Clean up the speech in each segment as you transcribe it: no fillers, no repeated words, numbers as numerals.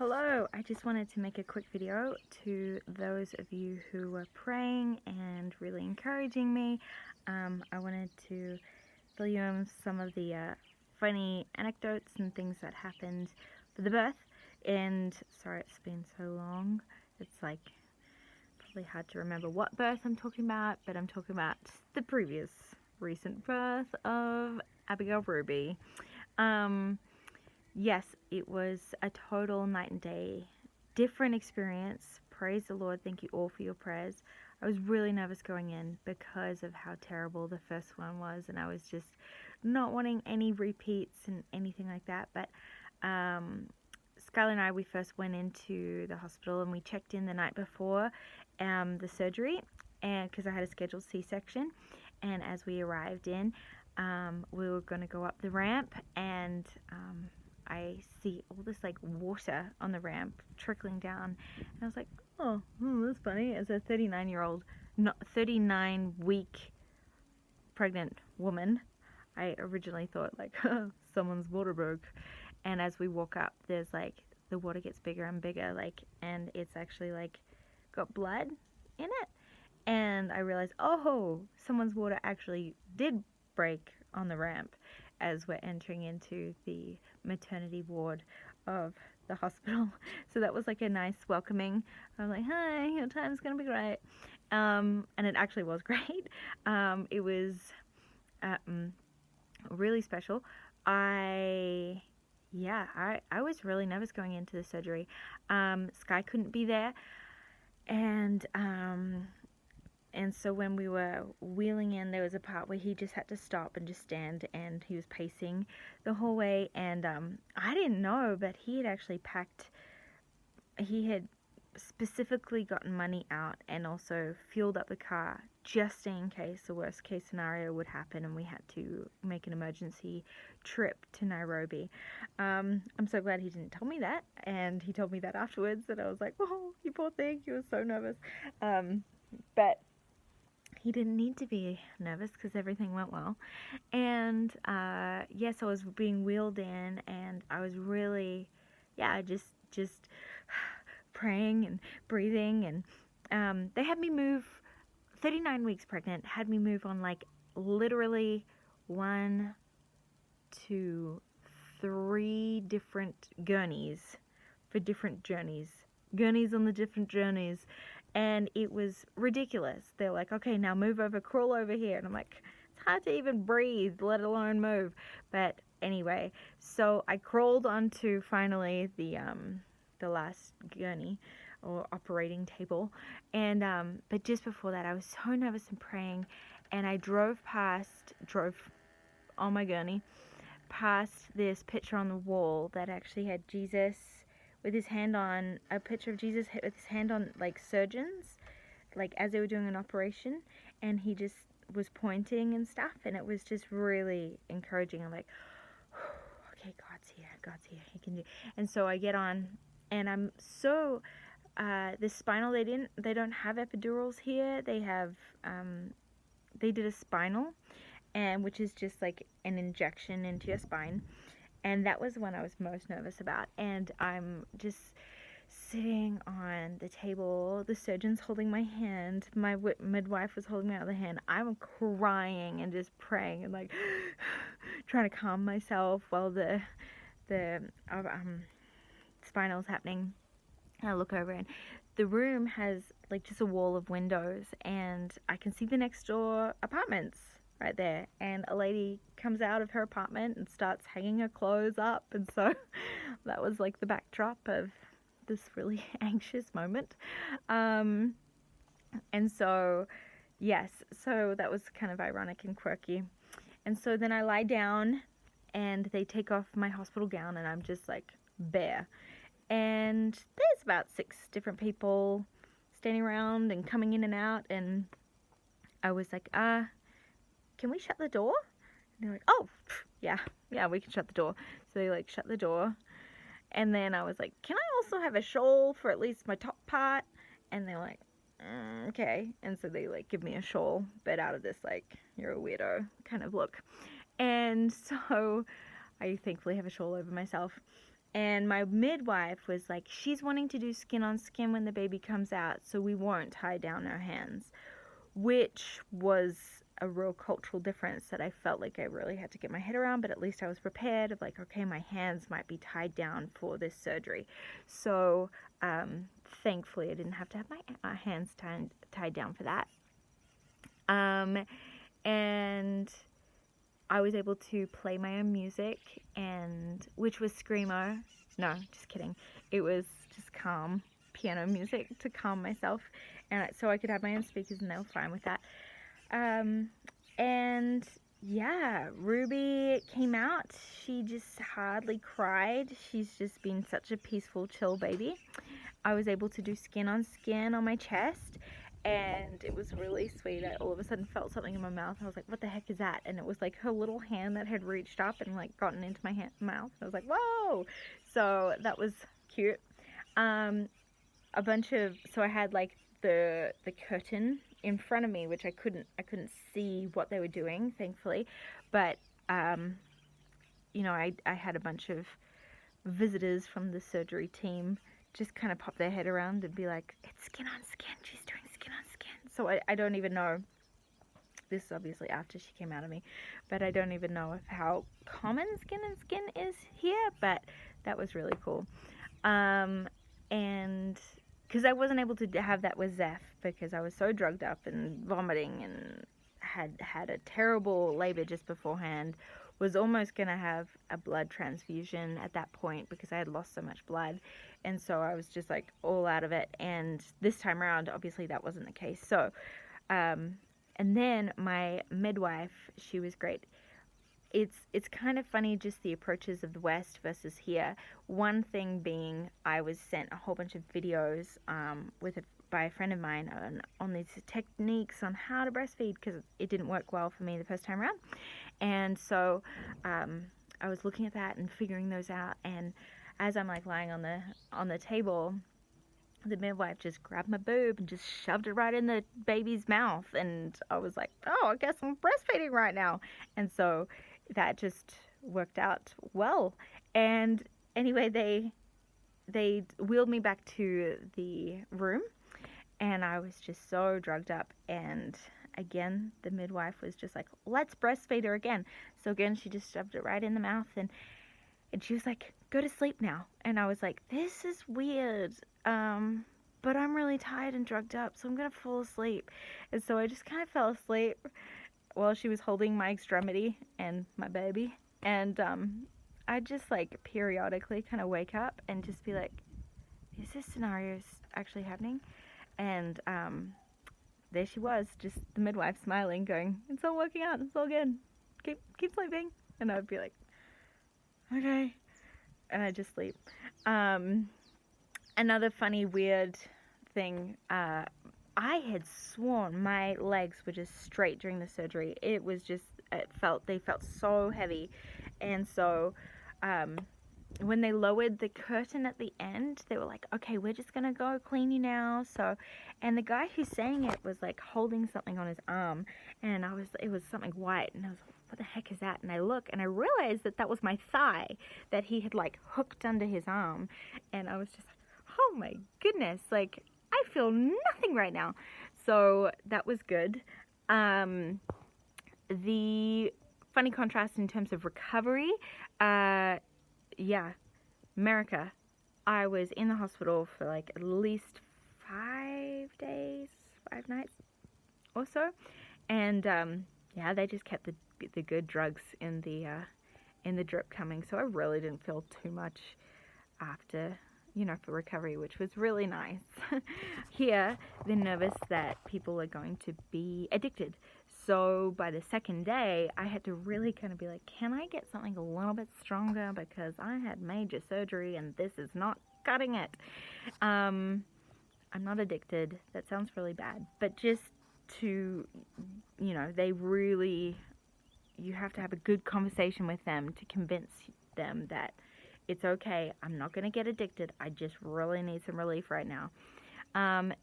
Hello, I just wanted to make a quick video to those of you who were praying and really encouraging me. I wanted to fill you in some of the funny anecdotes and things that happened for the birth. And sorry it's been so long. It's like probably hard to remember what birth I'm talking about, but I'm talking about the previous recent birth of Abigail Ruby. Yes, it was a total night and day different experience. Praise the Lord. Thank you all for your prayers. I was really nervous going in because of how terrible the first one was, and I was just not wanting any repeats and anything like that. But Skylar and I, we first went into the hospital and we checked in the night before the surgery, and because I had a scheduled C-section. And as we arrived in, we were going to go up the ramp, and I see all this like water on the ramp trickling down, and I was like, oh, that's funny. As a 39-week pregnant woman, I originally thought like, someone's water broke. And as we walk up, there's like the water gets bigger and bigger, like, and it's actually like got blood in it. And I realized, oh, someone's water actually did break on the ramp as we're entering into the maternity ward of the hospital. So that was like a nice welcoming. I was like, hi, your time's gonna be great. And it actually was great. It was really special. I was really nervous going into the surgery. Sky couldn't be there, and so when we were wheeling in, there was a part where he just had to stop and just stand, and he was pacing the whole way. And I didn't know, but he had specifically gotten money out and also fueled up the car just in case the worst case scenario would happen and we had to make an emergency trip to Nairobi. I'm so glad he didn't tell me that, and he told me that afterwards, and I was like, oh, you poor thing, he was so nervous. But he didn't need to be nervous because everything went well. And yes, I was being wheeled in, and I was really, just praying and breathing. And they had me move, 39 weeks pregnant, had me move on like literally 1, 2, 3 different gurneys for different journeys. Gurneys on the different journeys. And it was ridiculous. They're like, okay, now move over, crawl over here. And I'm like, it's hard to even breathe, let alone move. But anyway, so I crawled onto finally the last gurney or operating table. And but just before that, I was so nervous and praying. And I drove on my gurney past this picture on the wall that actually had Jesus with his hand on, a picture of Jesus with his hand on like surgeons, like as they were doing an operation, and he just was pointing and stuff, and it was just really encouraging. I'm like, okay, God's here, he can do. And so I get on, and I'm so the spinal, they don't have epidurals here. They have they did a spinal, and which is just like an injection into your spine. And that was one I was most nervous about. And I'm just sitting on the table, the surgeon's holding my hand, my midwife was holding my other hand. I'm crying and just praying and like trying to calm myself while the spinal's happening. And I look over, and the room has like just a wall of windows, and I can see the next door apartments right there, and a lady comes out of her apartment and starts hanging her clothes up. And so that was like the backdrop of this really anxious moment. And so yes, so that was kind of ironic and quirky. And so then I lie down, and they take off my hospital gown, and I'm just like bare. And there's about 6 different people standing around and coming in and out, and I was like, can we shut the door? And they're like, oh, yeah, we can shut the door. So they like shut the door. And then I was like, can I also have a shawl for at least my top part? And they're like, okay. And so they like give me a shawl, but out of this like, you're a weirdo kind of look. And so I thankfully have a shawl over myself. And my midwife was like, she's wanting to do skin on skin when the baby comes out, so we won't tie down her hands, which was a real cultural difference that I felt like I really had to get my head around, but at least I was prepared of like, okay, my hands might be tied down for this surgery. So thankfully I didn't have to have my hands tied down for that. And I was able to play my own music, and which was screamo. No, just kidding. It was just calm piano music to calm myself, and so I could have my own speakers, and they were fine with that. And yeah, Ruby came out. She just hardly cried. She's just been such a peaceful, chill baby. I was able to do skin on skin on my chest, and it was really sweet. I all of a sudden felt something in my mouth. I was like, what the heck is that? And it was like her little hand that had reached up and like gotten into my mouth. I was like, whoa! So that was cute. So I had like the curtain in front of me, which I couldn't see what they were doing, thankfully. But I had a bunch of visitors from the surgery team just kind of pop their head around and be like, it's skin on skin, she's doing skin on skin. So I don't even know, this is obviously after she came out of me, but I don't even know how common skin on skin is here, but that was really cool. And because I wasn't able to have that with Zeph because I was so drugged up and vomiting and had a terrible labor just beforehand, was almost going to have a blood transfusion at that point because I had lost so much blood, and so I was just like all out of it. And this time around, obviously that wasn't the case. So and then my midwife, she was great. It's kind of funny, just the approaches of the West versus here. One thing being, I was sent a whole bunch of videos by a friend of mine on these techniques on how to breastfeed because it didn't work well for me the first time around. And so I was looking at that and figuring those out. And as I'm like lying on the table, the midwife just grabbed my boob and just shoved it right in the baby's mouth. And I was like, oh, I guess I'm breastfeeding right now. And so that just worked out well. And anyway, they wheeled me back to the room, and I was just so drugged up. And again, the midwife was just like, let's breastfeed her again. So again, she just shoved it right in the mouth, and she was like, go to sleep now. And I was like, this is weird. But I'm really tired and drugged up, so I'm gonna fall asleep. And so I just kind of fell asleep while she was holding my extremity and my baby. And I'd just like periodically kind of wake up and just be like, is this scenario actually happening? And there she was, just the midwife smiling, going, it's all working out, it's all good. Keep sleeping. And I'd be like, okay. And I just sleep. Another funny, weird thing, I had sworn my legs were just straight during the surgery. It was just, they felt so heavy. And so, when they lowered the curtain at the end, they were like, okay, we're just gonna go clean you now. So, and the guy who's saying it was like holding something on his arm, and it was something white, and I was like, what the heck is that? And I look, and I realized that was my thigh that he had like hooked under his arm. And I was just like, oh my goodness, like I feel nothing right now. So that was good. The funny contrast in terms of recovery, yeah, America. I was in the hospital for like at least 5 days, 5 nights or so, and yeah, they just kept the good drugs in the drip coming, so I really didn't feel too much after, for recovery, which was really nice. Here, they're nervous that people are going to be addicted. So by the second day, I had to really kind of be like, can I get something a little bit stronger? Because I had major surgery and this is not cutting it. I'm not addicted. That sounds really bad. But just to, they really, you have to have a good conversation with them to convince them that it's okay. I'm not going to get addicted. I just really need some relief right now.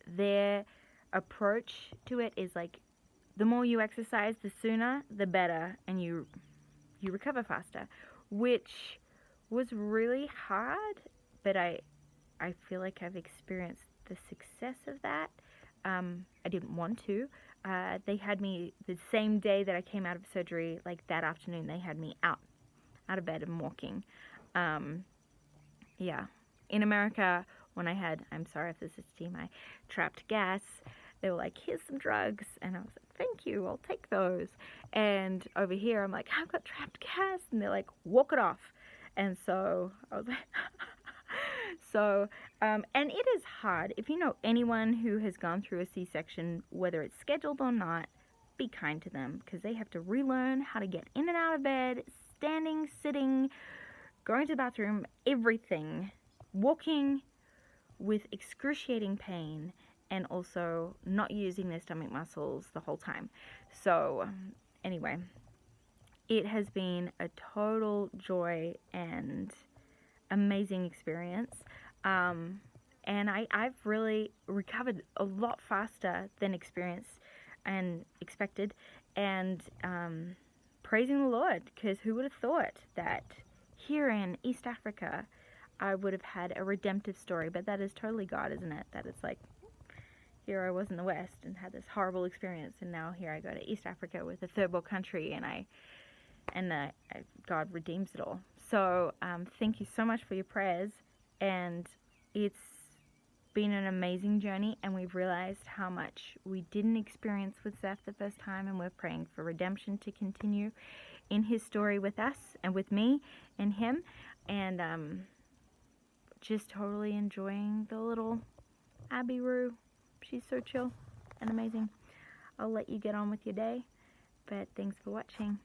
Their approach to it is like, the more you exercise, the sooner, the better, and you recover faster, which was really hard, but I feel like I've experienced the success of that. I didn't want to. They had me the same day that I came out of surgery, like that afternoon, they had me out of bed and walking. Um, yeah. In America, when I had, I'm sorry if this is TMI, trapped gas, they were like, here's some drugs. And I was like, thank you, I'll take those. And over here, I'm like, I've got trapped gas. And they're like, walk it off. And so I was like, and it is hard. If you know anyone who has gone through a C-section, whether it's scheduled or not, be kind to them because they have to relearn how to get in and out of bed, standing, sitting, going to the bathroom, everything, walking with excruciating pain, and also not using their stomach muscles the whole time. So, anyway, it has been a total joy and amazing experience. And I've really recovered a lot faster than experienced and expected. And praising the Lord, because who would have thought that here in East Africa I would have had a redemptive story? But that is totally God, isn't it? That it's like, here I was in the West and had this horrible experience, and now here I go to East Africa with a third world country, and God redeems it all. So thank you so much for your prayers, and it's been an amazing journey, and we've realized how much we didn't experience with Zeph the first time, and we're praying for redemption to continue in his story with us and with me and him, and just totally enjoying the little Abby Roo. She's so chill and amazing. I'll let you get on with your day, but thanks for watching.